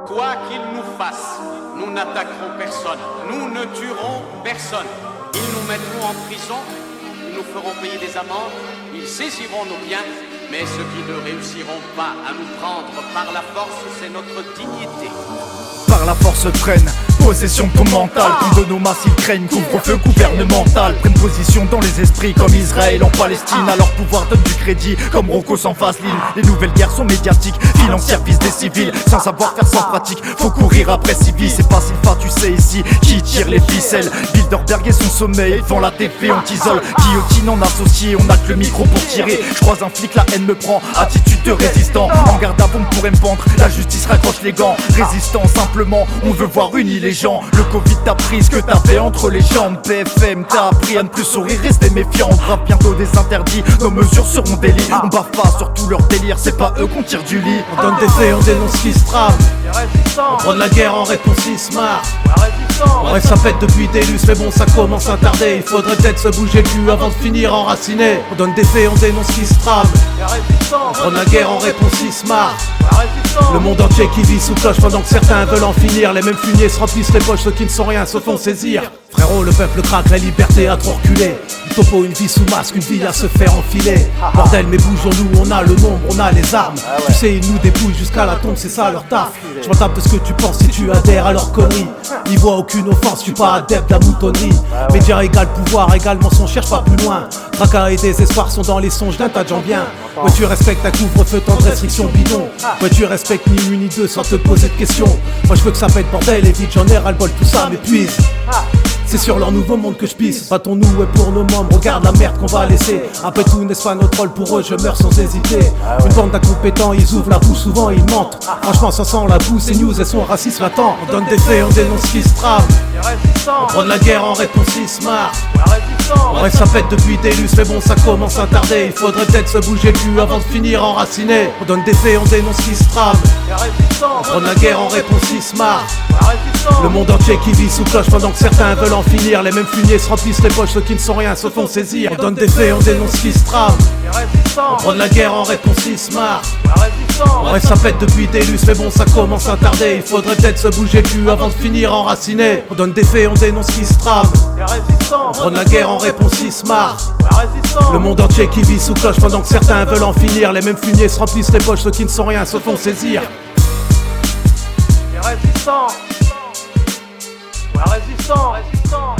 Quoi qu'ils nous fassent, nous n'attaquerons personne, nous ne tuerons personne. Ils nous mettront en prison, ils nous feront payer des amendes, ils saisiront nos biens, mais ceux qui ne réussiront pas à nous prendre par la force, c'est notre dignité. Par la force prennent possession de ton mental, contre nos masses ils craignent, couvre-feu gouvernemental. Prennent position dans les esprits comme Israël en Palestine. À leur pouvoir donne du crédit comme Rocco sans vaseline. Les nouvelles guerres sont médiatiques, financières visent des civils. Sans savoir faire sans pratique, faut courir après civils. C'est pas Sylvain, tu sais ici, qui tire les ficelles. Bilderberg et son sommeil, devant la TV on t'isole. Guillotine en associé, on a que le micro pour tirer. Je croise un flic, la haine me prend, attitude de résistant. En garde à bombe pourrait me pendre, la justice raccroche les gants. Résistant simplement, on veut voir unis les gens. Le Covid t'a pris ce que t'avais entre les jambes. BFM t'a appris à ne plus sourire, rester méfiant. On grave bientôt des interdits, nos mesures seront délit. On bave pas sur tout leur délire, c'est pas eux qu'on tire du lit. On donne des faits, on dénonce ce qui se trame. On prend de la guerre en réponse Ismar. Ouais, ça pète depuis Délus, mais bon ça commence à tarder. Il faudrait peut-être se bouger le cul avant de finir enraciné. On donne des faits, on dénonce ce qui se trame. On prend de la guerre en réponse Ismar. Le monde entier qui vit sous cloche pendant que certains veulent en finir. Les mêmes fumiers se remplissent les poches, ceux qui ne sont rien se font saisir. Frérot, le peuple craque, la liberté a trop reculé. Une topo, une vie sous masque, une vie à se faire enfiler. Bordel, mais bougeons-nous, on a le nombre, on a les armes. Tu sais, ils nous dépouillent jusqu'à la tombe, c'est ça leur taf. Je m'en tape de ce que tu penses si tu adhères à leur connerie. N'y vois aucune offense, tu pas adepte de la moutonnerie. Média égale pouvoir, égale mensonge, cherche pas plus loin. Tracas et désespoir sont dans les songes d'un tas de gens bien. Ouais, tu respectes un couvre-feu, tant de restrictions bidon. Ouais, tu respectes ni une ni deux sans te poser de questions. Moi je veux que ça pète bordel et vite j'en ai ras-le-bol, tout ça m'épuise. C'est sur leur nouveau monde que je pisse. Battons-nous et pour nos membres, regarde la merde qu'on va laisser. Après tout, n'est-ce pas notre rôle, pour eux, je meurs sans hésiter. Une bande d'incompétents, ils ouvrent la bouche, souvent ils mentent. Franchement, ça sent la boue, ces news, elles sont racistes latent. On donne des faits, on dénonce ce qui se trame. On prend de la guerre en réponse Ismar. Ouais, ça pète depuis Délus, mais bon, ça commence à tarder. Il faudrait peut-être se bouger le cul avant de finir enraciné. On donne des faits, on dénonce ce qui se trame. On prend de la guerre en réponse Ismar. Le monde entier qui vit sous cloche pendant que certains veulent en finir. Les mêmes fumiers se remplissent les poches, ceux qui ne sont rien se font saisir. On donne des faits, on dénonce ce qui se trame. On prend de la guerre en réponse Ismar. Ouais, ça pète depuis Délus, mais bon, ça commence à tarder. Il faudrait peut-être se bouger le cul avant de finir enraciné. On donne des faits, on dénonce ce qui se trame. On prend de la guerre en réponse Ismar. Le monde entier qui vit sous cloche pendant que certains veulent en finir. Les mêmes fumiers se remplissent les poches, ceux qui ne sont rien se font saisir. Résistant, résistant.